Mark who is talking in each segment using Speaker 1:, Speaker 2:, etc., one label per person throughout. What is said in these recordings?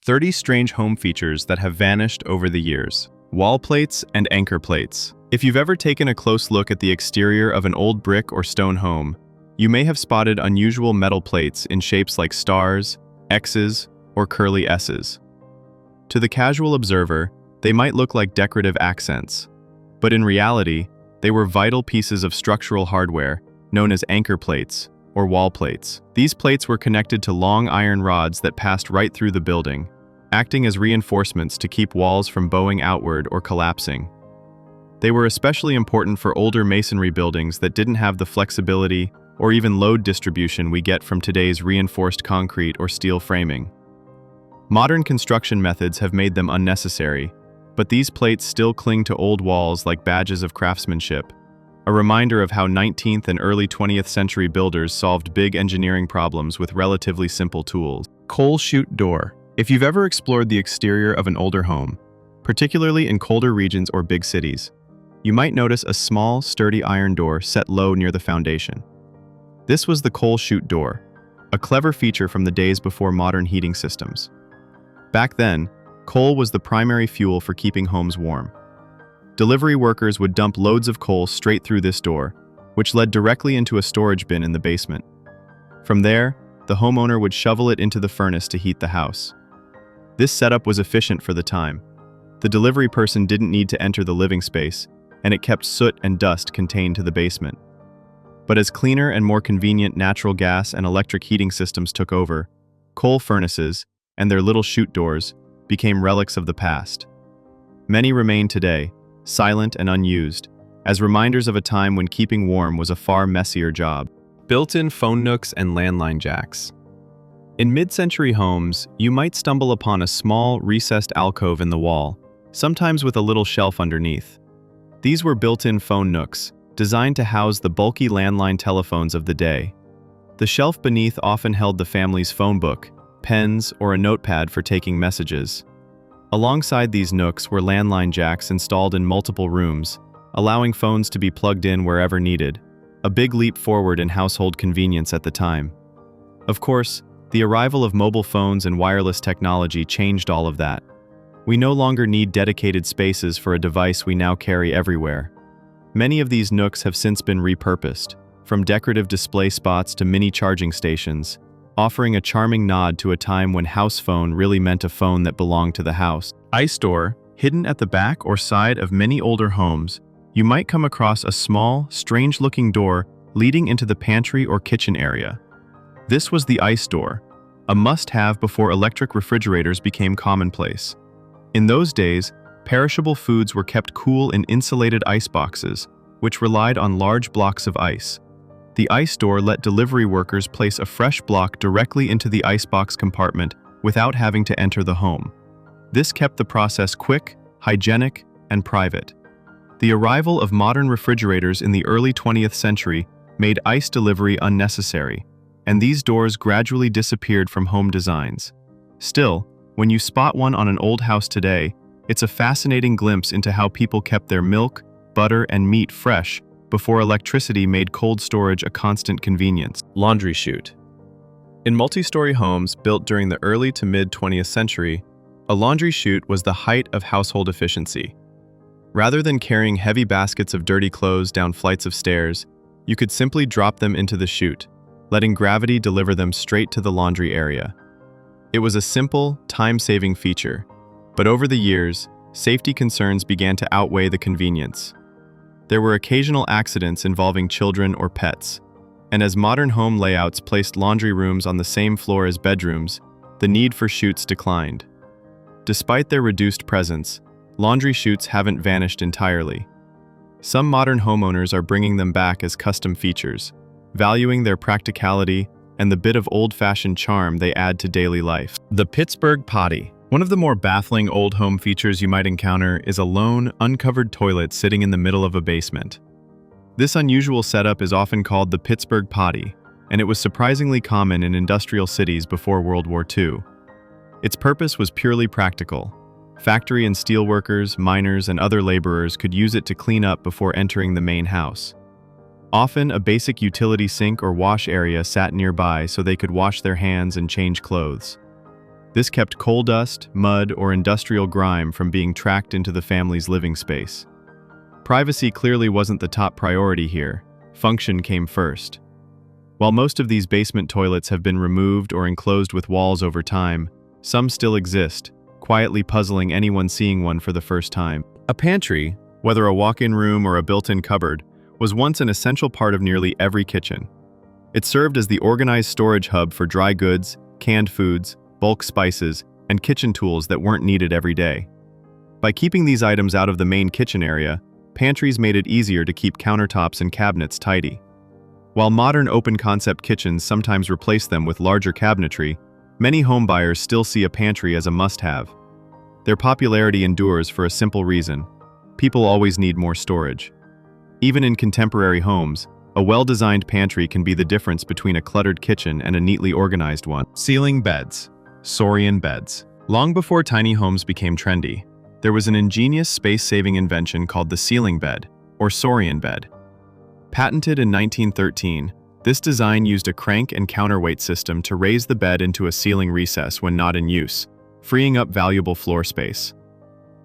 Speaker 1: 30 strange home features that have vanished over the years. Wall plates and anchor plates. If you've ever taken a close look at the exterior of an old brick or stone home, you may have spotted unusual metal plates in shapes like stars, X's, or curly S's. To the casual observer, they might look like decorative accents, but in reality, they were vital pieces of structural hardware known as anchor plates or wall plates. These plates were connected to long iron rods that passed right through the building, acting as reinforcements to keep walls from bowing outward or collapsing. They were especially important for older masonry buildings that didn't have the flexibility or even load distribution we get from today's reinforced concrete or steel framing. Modern construction methods have made them unnecessary, but these plates still cling to old walls like badges of craftsmanship, a reminder of how 19th and early 20th century builders solved big engineering problems with relatively simple tools. Coal chute door. If you've ever explored the exterior of an older home, particularly in colder regions or big cities, you might notice a small, sturdy iron door set low near the foundation. This was the coal chute door, a clever feature from the days before modern heating systems. Back then, coal was the primary fuel for keeping homes warm. Delivery workers would dump loads of coal straight through this door, which led directly into a storage bin in the basement. From there, the homeowner would shovel it into the furnace to heat the house. This setup was efficient for the time. The delivery person didn't need to enter the living space, and it kept soot and dust contained to the basement. But as cleaner and more convenient natural gas and electric heating systems took over, coal furnaces, and their little chute doors, became relics of the past. Many remain today, silent and unused, as reminders of a time when keeping warm was a far messier job. Built-in phone nooks and landline jacks. In mid-century homes, you might stumble upon a small, recessed alcove in the wall, sometimes with a little shelf underneath. These were built-in phone nooks, designed to house the bulky landline telephones of the day. The shelf beneath often held the family's phone book, pens, or a notepad for taking messages. Alongside these nooks were landline jacks installed in multiple rooms, allowing phones to be plugged in wherever needed, a big leap forward in household convenience at the time. Of course, the arrival of mobile phones and wireless technology changed all of that. We no longer need dedicated spaces for a device we now carry everywhere. Many of these nooks have since been repurposed, from decorative display spots to mini charging stations, offering a charming nod to a time when house phone really meant a phone that belonged to the house. Ice door, hidden at the back or side of many older homes, you might come across a small, strange-looking door leading into the pantry or kitchen area. This was the ice door, a must-have before electric refrigerators became commonplace. In those days, perishable foods were kept cool in insulated ice boxes, which relied on large blocks of ice. The ice door let delivery workers place a fresh block directly into the icebox compartment without having to enter the home. This kept the process quick, hygienic, and private. The arrival of modern refrigerators in the early 20th century made ice delivery unnecessary, and these doors gradually disappeared from home designs. Still, when you spot one on an old house today, it's a fascinating glimpse into how people kept their milk, butter, and meat fresh before electricity made cold storage a constant convenience. Laundry chute. In multi-story homes built during the early to mid-20th century, a laundry chute was the height of household efficiency. Rather than carrying heavy baskets of dirty clothes down flights of stairs, you could simply drop them into the chute, letting gravity deliver them straight to the laundry area. It was a simple, time-saving feature, but over the years, safety concerns began to outweigh the convenience. There were occasional accidents involving children or pets, and as modern home layouts placed laundry rooms on the same floor as bedrooms, the need for chutes declined. Despite their reduced presence, laundry chutes haven't vanished entirely. Some modern homeowners are bringing them back as custom features, valuing their practicality and the bit of old-fashioned charm they add to daily life. The Pittsburgh potty. One of the more baffling old home features you might encounter is a lone, uncovered toilet sitting in the middle of a basement. This unusual setup is often called the Pittsburgh potty, and it was surprisingly common in industrial cities before World War II. Its purpose was purely practical. Factory and steel workers, miners, and other laborers could use it to clean up before entering the main house. Often, a basic utility sink or wash area sat nearby so they could wash their hands and change clothes. This kept coal dust, mud, or industrial grime from being tracked into the family's living space. Privacy clearly wasn't the top priority here. Function came first. While most of these basement toilets have been removed or enclosed with walls over time, some still exist, quietly puzzling anyone seeing one for the first time. A pantry, whether a walk-in room or a built-in cupboard, was once an essential part of nearly every kitchen. It served as the organized storage hub for dry goods, canned foods, bulk spices, and kitchen tools that weren't needed every day. By keeping these items out of the main kitchen area, pantries made it easier to keep countertops and cabinets tidy. While modern open-concept kitchens sometimes replace them with larger cabinetry, many homebuyers still see a pantry as a must-have. Their popularity endures for a simple reason: people always need more storage. Even in contemporary homes, a well-designed pantry can be the difference between a cluttered kitchen and a neatly organized one. Ceiling beds. Saurian beds. Long before tiny homes became trendy, there was an ingenious space-saving invention called the ceiling bed, or Saurian bed. Patented in 1913, this design used a crank and counterweight system to raise the bed into a ceiling recess when not in use, freeing up valuable floor space.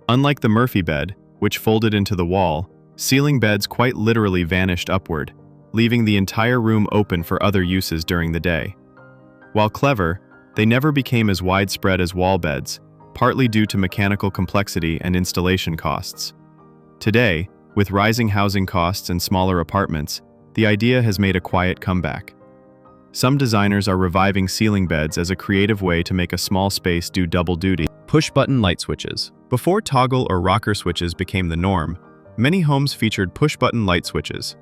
Speaker 1: Unlike the Murphy bed, which folded into the wall, ceiling beds quite literally vanished upward, leaving the entire room open for other uses during the day. While clever, they never became as widespread as wall beds, partly due to mechanical complexity and installation costs. Today, with rising housing costs and smaller apartments, the idea has made a quiet comeback. Some designers are reviving ceiling beds as a creative way to make a small space do double duty. Push-button light switches. Before toggle or rocker switches became the norm, many homes featured push-button light switches.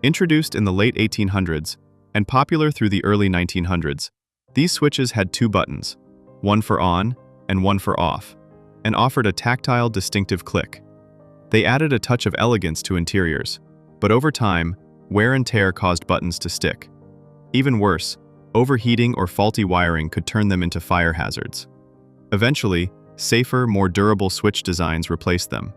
Speaker 1: Introduced in the late 1800s and popular through the early 1900s, these switches had two buttons, one for on and one for off, and offered a tactile, distinctive click. They added a touch of elegance to interiors, but over time, wear and tear caused buttons to stick. Even worse, overheating or faulty wiring could turn them into fire hazards. Eventually, safer, more durable switch designs replaced them.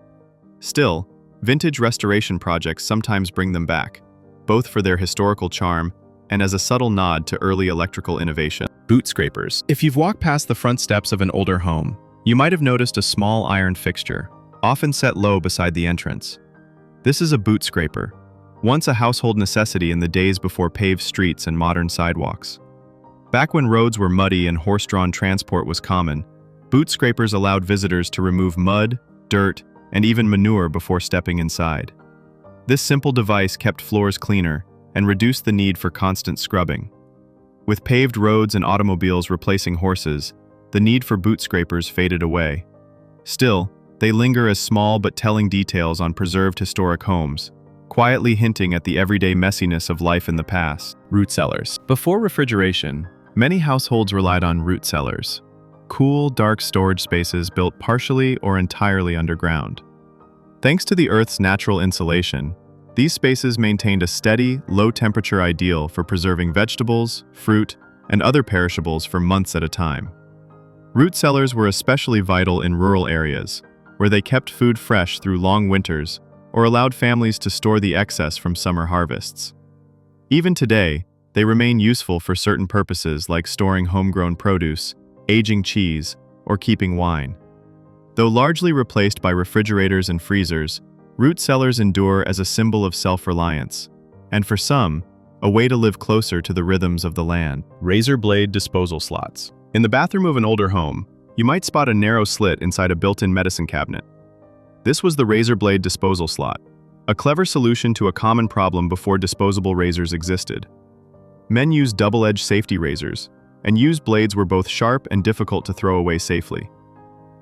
Speaker 1: Still, vintage restoration projects sometimes bring them back, both for their historical charm and as a subtle nod to early electrical innovation. Boot scrapers. If you've walked past the front steps of an older home, you might have noticed a small iron fixture, often set low beside the entrance. This is a boot scraper, once a household necessity in the days before paved streets and modern sidewalks. Back when roads were muddy and horse-drawn transport was common, boot scrapers allowed visitors to remove mud, dirt, and even manure before stepping inside. This simple device kept floors cleaner and reduced the need for constant scrubbing. With paved roads and automobiles replacing horses, the need for boot scrapers faded away. Still, they linger as small but telling details on preserved historic homes, quietly hinting at the everyday messiness of life in the past. Root cellars. Before refrigeration, many households relied on root cellars, cool, dark storage spaces built partially or entirely underground. Thanks to the Earth's natural insulation, these spaces maintained a steady, low-temperature ideal for preserving vegetables, fruit, and other perishables for months at a time. Root cellars were especially vital in rural areas, where they kept food fresh through long winters or allowed families to store the excess from summer harvests. Even today, they remain useful for certain purposes like storing homegrown produce, aging cheese, or keeping wine. Though largely replaced by refrigerators and freezers, root cellars endure as a symbol of self-reliance, and for some, a way to live closer to the rhythms of the land. Razor blade disposal slots. In the bathroom of an older home, you might spot a narrow slit inside a built-in medicine cabinet. This was the razor blade disposal slot, a clever solution to a common problem before disposable razors existed. Men used double-edged safety razors, and used blades were both sharp and difficult to throw away safely.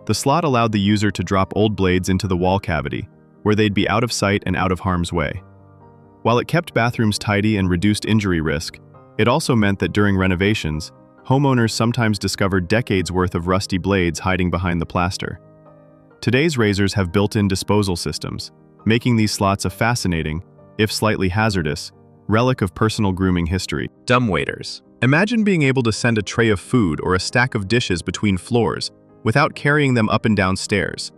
Speaker 1: The slot allowed the user to drop old blades into the wall cavity, where they'd be out of sight and out of harm's way. While it kept bathrooms tidy and reduced injury risk, it also meant that during renovations, homeowners sometimes discovered decades' worth of rusty blades hiding behind the plaster. Today's razors have built-in disposal systems, making these slots a fascinating, if slightly hazardous, relic of personal grooming history. Dumbwaiters. Imagine being able to send a tray of food or a stack of dishes between floors without carrying them up and down stairs.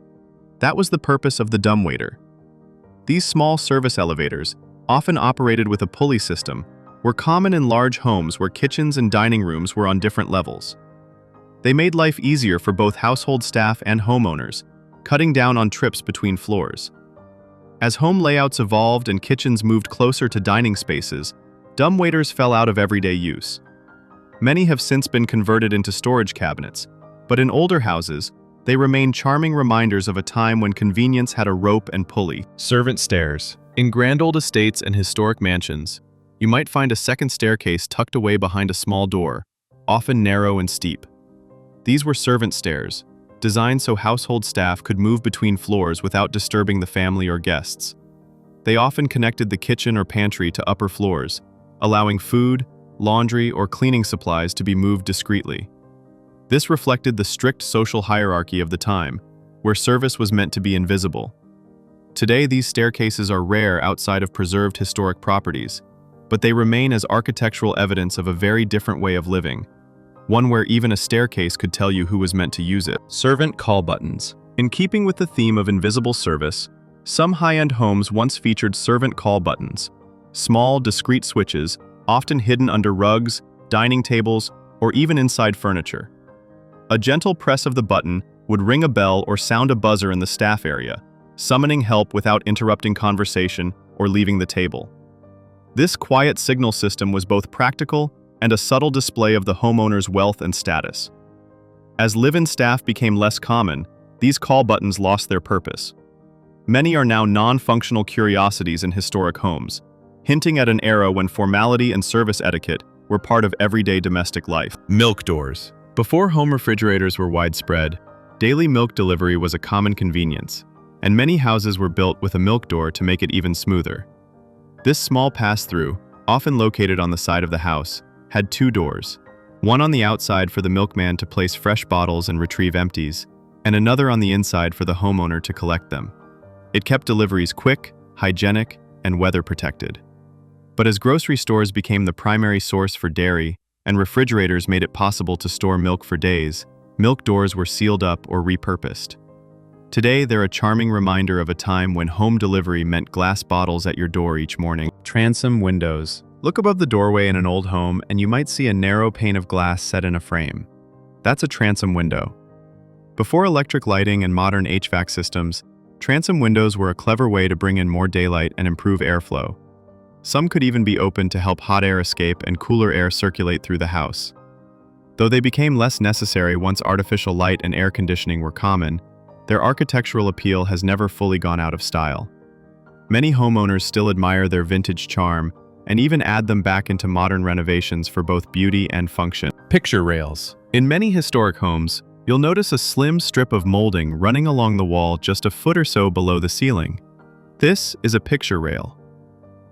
Speaker 1: That was the purpose of the dumbwaiter. These small service elevators, often operated with a pulley system, were common in large homes where kitchens and dining rooms were on different levels. They made life easier for both household staff and homeowners, cutting down on trips between floors. As home layouts evolved and kitchens moved closer to dining spaces, dumbwaiters fell out of everyday use. Many have since been converted into storage cabinets, but in older houses, they remain charming reminders of a time when convenience had a rope and pulley. Servant stairs. In grand old estates and historic mansions, you might find a second staircase tucked away behind a small door, often narrow and steep. These were servant stairs, designed so household staff could move between floors without disturbing the family or guests. They often connected the kitchen or pantry to upper floors, allowing food, laundry, or cleaning supplies to be moved discreetly. This reflected the strict social hierarchy of the time, where service was meant to be invisible. Today, these staircases are rare outside of preserved historic properties, but they remain as architectural evidence of a very different way of living, one where even a staircase could tell you who was meant to use it. Servant call buttons. In keeping with the theme of invisible service, some high-end homes once featured servant call buttons, small, discreet switches, often hidden under rugs, dining tables, or even inside furniture. A gentle press of the button would ring a bell or sound a buzzer in the staff area, summoning help without interrupting conversation or leaving the table. This quiet signal system was both practical and a subtle display of the homeowner's wealth and status. As live-in staff became less common, these call buttons lost their purpose. Many are now non-functional curiosities in historic homes, hinting at an era when formality and service etiquette were part of everyday domestic life. Milk doors. Before home refrigerators were widespread, daily milk delivery was a common convenience, and many houses were built with a milk door to make it even smoother. This small pass-through, often located on the side of the house, had two doors, one on the outside for the milkman to place fresh bottles and retrieve empties, and another on the inside for the homeowner to collect them. It kept deliveries quick, hygienic, and weather-protected. But as grocery stores became the primary source for dairy, and refrigerators made it possible to store milk for days, milk doors were sealed up or repurposed. Today, they're a charming reminder of a time when home delivery meant glass bottles at your door each morning. Transom windows. Look above the doorway in an old home and you might see a narrow pane of glass set in a frame. That's a transom window. Before electric lighting and modern HVAC systems, transom windows were a clever way to bring in more daylight and improve airflow. Some could even be opened to help hot air escape and cooler air circulate through the house. Though they became less necessary once artificial light and air conditioning were common, their architectural appeal has never fully gone out of style. Many homeowners still admire their vintage charm and even add them back into modern renovations for both beauty and function. Picture rails. In many historic homes, you'll notice a slim strip of molding running along the wall just a foot or so below the ceiling. This is a picture rail.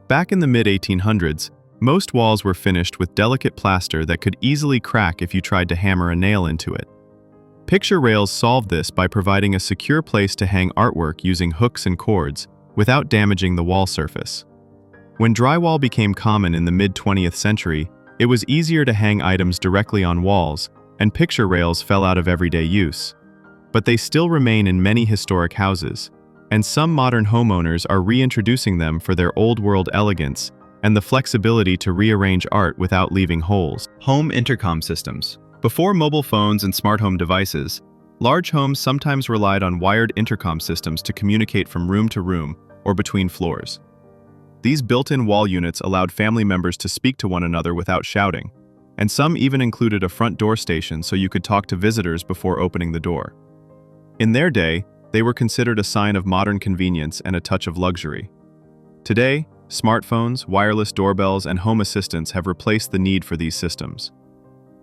Speaker 1: Back in the mid-1800s, most walls were finished with delicate plaster that could easily crack if you tried to hammer a nail into it. Picture rails solved this by providing a secure place to hang artwork using hooks and cords without damaging the wall surface. When drywall became common in the mid-20th century, it was easier to hang items directly on walls, and picture rails fell out of everyday use. But they still remain in many historic houses, and some modern homeowners are reintroducing them for their old-world elegance and the flexibility to rearrange art without leaving holes. Home intercom systems. Before mobile phones and smart home devices, large homes sometimes relied on wired intercom systems to communicate from room to room or between floors. These built-in wall units allowed family members to speak to one another without shouting, and some even included a front door station so you could talk to visitors before opening the door. In their day, they were considered a sign of modern convenience and a touch of luxury. Today, smartphones, wireless doorbells, and home assistants have replaced the need for these systems.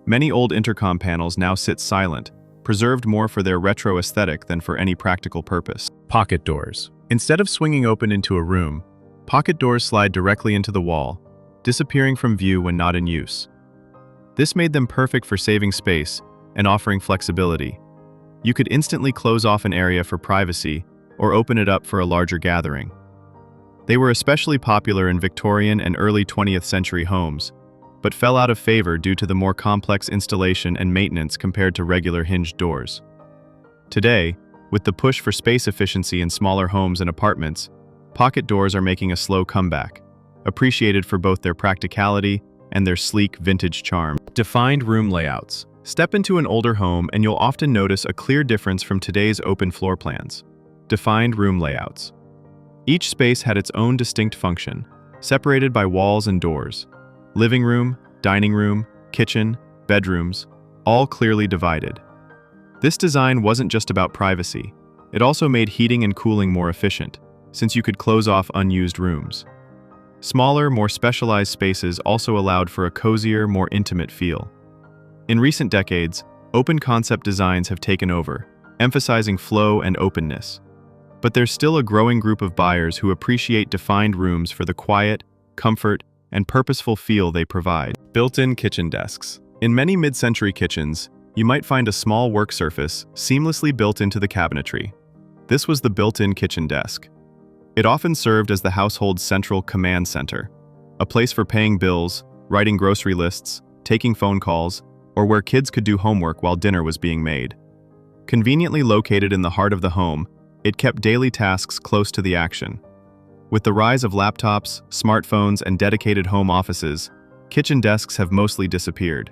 Speaker 1: Many old intercom panels now sit silent, preserved more for their retro aesthetic than for any practical purpose. Pocket doors. Instead of swinging open into a room, pocket doors slide directly into the wall, disappearing from view when not in use. This made them perfect for saving space and offering flexibility. You could instantly close off an area for privacy or open it up for a larger gathering. They were especially popular in Victorian and early 20th century homes, but fell out of favor due to the more complex installation and maintenance compared to regular hinged doors. Today, with the push for space efficiency in smaller homes and apartments, pocket doors are making a slow comeback, appreciated for both their practicality and their sleek vintage charm. Defined room layouts. Step into an older home and you'll often notice a clear difference from today's open floor plans. Defined room layouts. Each space had its own distinct function, separated by walls and doors. Living room, dining room, kitchen, bedrooms, all clearly divided. This design wasn't just about privacy. It also made heating and cooling more efficient, since you could close off unused rooms. Smaller, more specialized spaces also allowed for a cozier, more intimate feel. In recent decades, open-concept designs have taken over, emphasizing flow and openness. But there's still a growing group of buyers who appreciate defined rooms for the quiet, comfort, and purposeful feel they provide. Built-in kitchen desks. In many mid-century kitchens, you might find a small work surface seamlessly built into the cabinetry. This was the built-in kitchen desk. It often served as the household's central command center, a place for paying bills, writing grocery lists, taking phone calls, or where kids could do homework while dinner was being made. Conveniently located in the heart of the home, it kept daily tasks close to the action. With the rise of laptops, smartphones, and dedicated home offices, kitchen desks have mostly disappeared.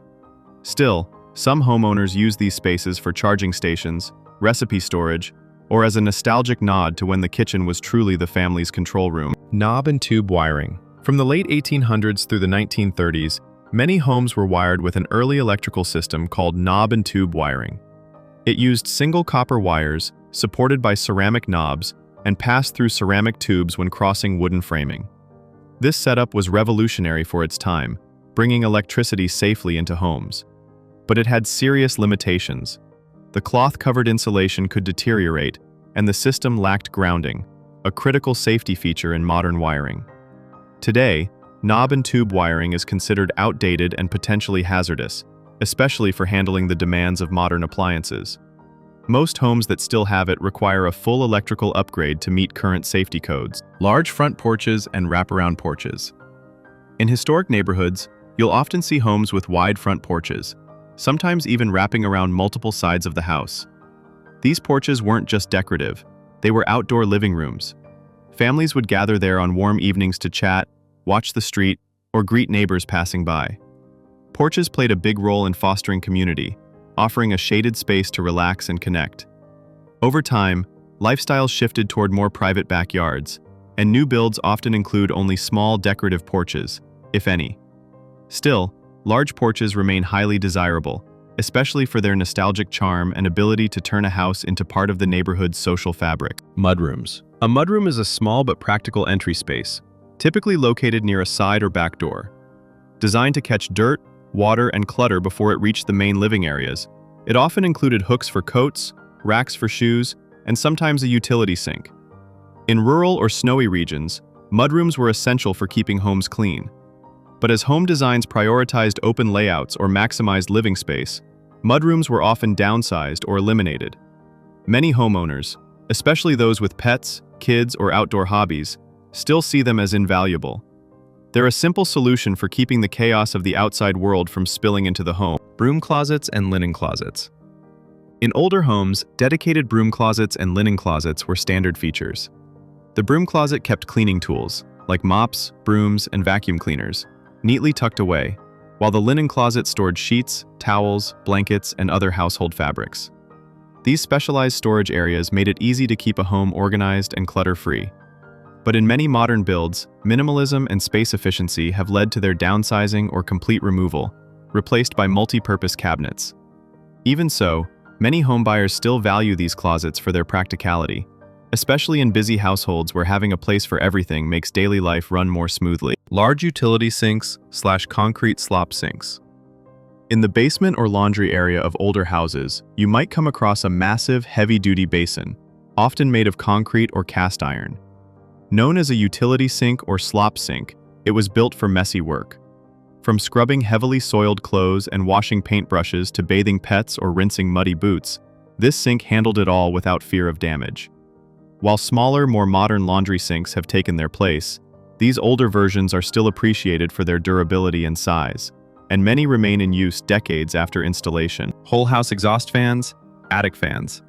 Speaker 1: Still, some homeowners use these spaces for charging stations, recipe storage, or as a nostalgic nod to when the kitchen was truly the family's control room. Knob and tube wiring. From the late 1800s through the 1930s, many homes were wired with an early electrical system called knob and tube wiring. It used single copper wires, supported by ceramic knobs, and passed through ceramic tubes when crossing wooden framing. This setup was revolutionary for its time, bringing electricity safely into homes. But it had serious limitations. The cloth-covered insulation could deteriorate, and the system lacked grounding, a critical safety feature in modern wiring. Today, knob and tube wiring is considered outdated and potentially hazardous, especially for handling the demands of modern appliances. Most homes that still have it require a full electrical upgrade to meet current safety codes. Large front porches and wraparound porches. In historic neighborhoods, you'll often see homes with wide front porches, sometimes even wrapping around multiple sides of the house. These porches weren't just decorative, they were outdoor living rooms. Families would gather there on warm evenings to chat, watch the street, or greet neighbors passing by. Porches played a big role in fostering community, offering a shaded space to relax and connect. Over time, lifestyles shifted toward more private backyards, and new builds often include only small decorative porches, if any. Still, large porches remain highly desirable, especially for their nostalgic charm and ability to turn a house into part of the neighborhood's social fabric. Mudrooms. A mudroom is a small but practical entry space, typically located near a side or back door. Designed to catch dirt, water, and clutter before it reached the main living areas, it often included hooks for coats, racks for shoes, and sometimes a utility sink. In rural or snowy regions, mudrooms were essential for keeping homes clean. But as home designs prioritized open layouts or maximized living space, mudrooms were often downsized or eliminated. Many homeowners, especially those with pets, kids, or outdoor hobbies, still see them as invaluable. They're a simple solution for keeping the chaos of the outside world from spilling into the home. Broom closets and linen closets. In older homes, dedicated broom closets and linen closets were standard features. The broom closet kept cleaning tools, like mops, brooms, and vacuum cleaners, neatly tucked away, while the linen closet stored sheets, towels, blankets, and other household fabrics. These specialized storage areas made it easy to keep a home organized and clutter-free. But in many modern builds, minimalism and space efficiency have led to their downsizing or complete removal, replaced by multi-purpose cabinets. Even so, many homebuyers still value these closets for their practicality, especially in busy households where having a place for everything makes daily life run more smoothly. Large utility sinks/concrete slop sinks. In the basement or laundry area of older houses, you might come across a massive, heavy-duty basin, often made of concrete or cast iron. Known as a utility sink or slop sink, it was built for messy work. From scrubbing heavily soiled clothes and washing paintbrushes to bathing pets or rinsing muddy boots, this sink handled it all without fear of damage. While smaller, more modern laundry sinks have taken their place, these older versions are still appreciated for their durability and size, and many remain in use decades after installation. Whole house exhaust fans, attic fans.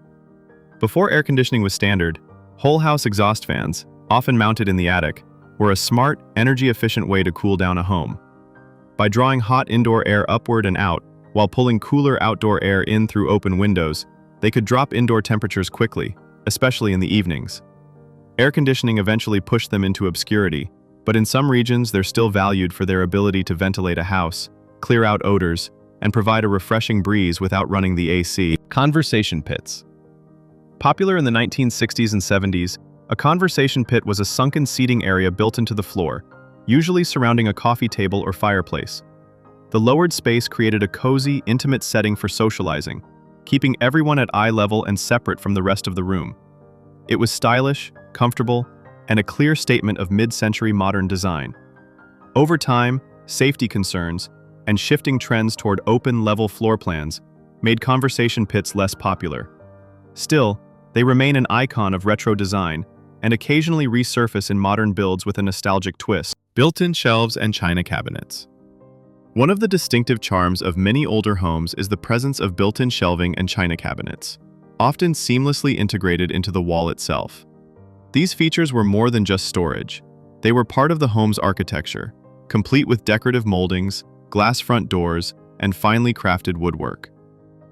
Speaker 1: Before air conditioning was standard, whole house exhaust fans, often mounted in the attic, were a smart, energy-efficient way to cool down a home. By drawing hot indoor air upward and out, While pulling cooler outdoor air in through open windows, they could drop indoor temperatures quickly, especially in the evenings. Air conditioning eventually pushed them into obscurity, but in some regions they're still valued for their ability to ventilate a house, clear out odors, and provide a refreshing breeze without running the AC. Conversation pits. Popular in the 1960s and 70s, a conversation pit was a sunken seating area built into the floor, usually surrounding a coffee table or fireplace. The lowered space created a cozy, intimate setting for socializing, keeping everyone at eye level and separate from the rest of the room. It was stylish, comfortable, and a clear statement of mid-century modern design. Over time, safety concerns and shifting trends toward open, level floor plans made conversation pits less popular. Still, they remain an icon of retro design and occasionally resurface in modern builds with a nostalgic twist. Built-in shelves and china cabinets. One of the distinctive charms of many older homes is the presence of built-in shelving and china cabinets, often seamlessly integrated into the wall itself. These features were more than just storage. They were part of the home's architecture, complete with decorative moldings, glass front doors, and finely crafted woodwork.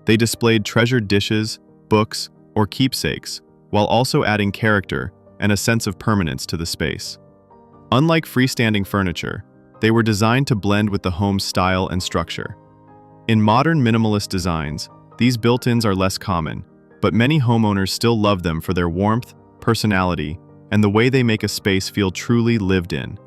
Speaker 1: They displayed treasured dishes, books, or keepsakes, while also adding character and a sense of permanence to the space. Unlike freestanding furniture, they were designed to blend with the home's style and structure. In modern minimalist designs, these built-ins are less common, but many homeowners still love them for their warmth, personality, and the way they make a space feel truly lived in.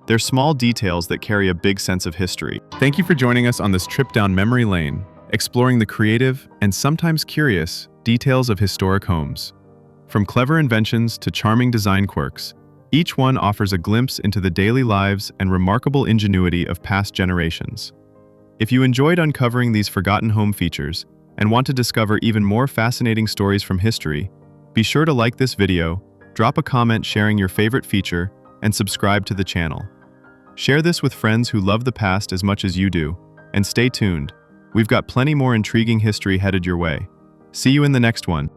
Speaker 1: They're small details that carry a big sense of history. Thank you for joining us on this trip down memory lane, exploring the creative and sometimes curious details of historic homes. From clever inventions to charming design quirks, each one offers a glimpse into the daily lives and remarkable ingenuity of past generations. If you enjoyed uncovering these forgotten home features and want to discover even more fascinating stories from history, be sure to like this video, drop a comment sharing your favorite feature, and subscribe to the channel. Share this with friends who love the past as much as you do, and stay tuned. We've got plenty more intriguing history headed your way. See you in the next one.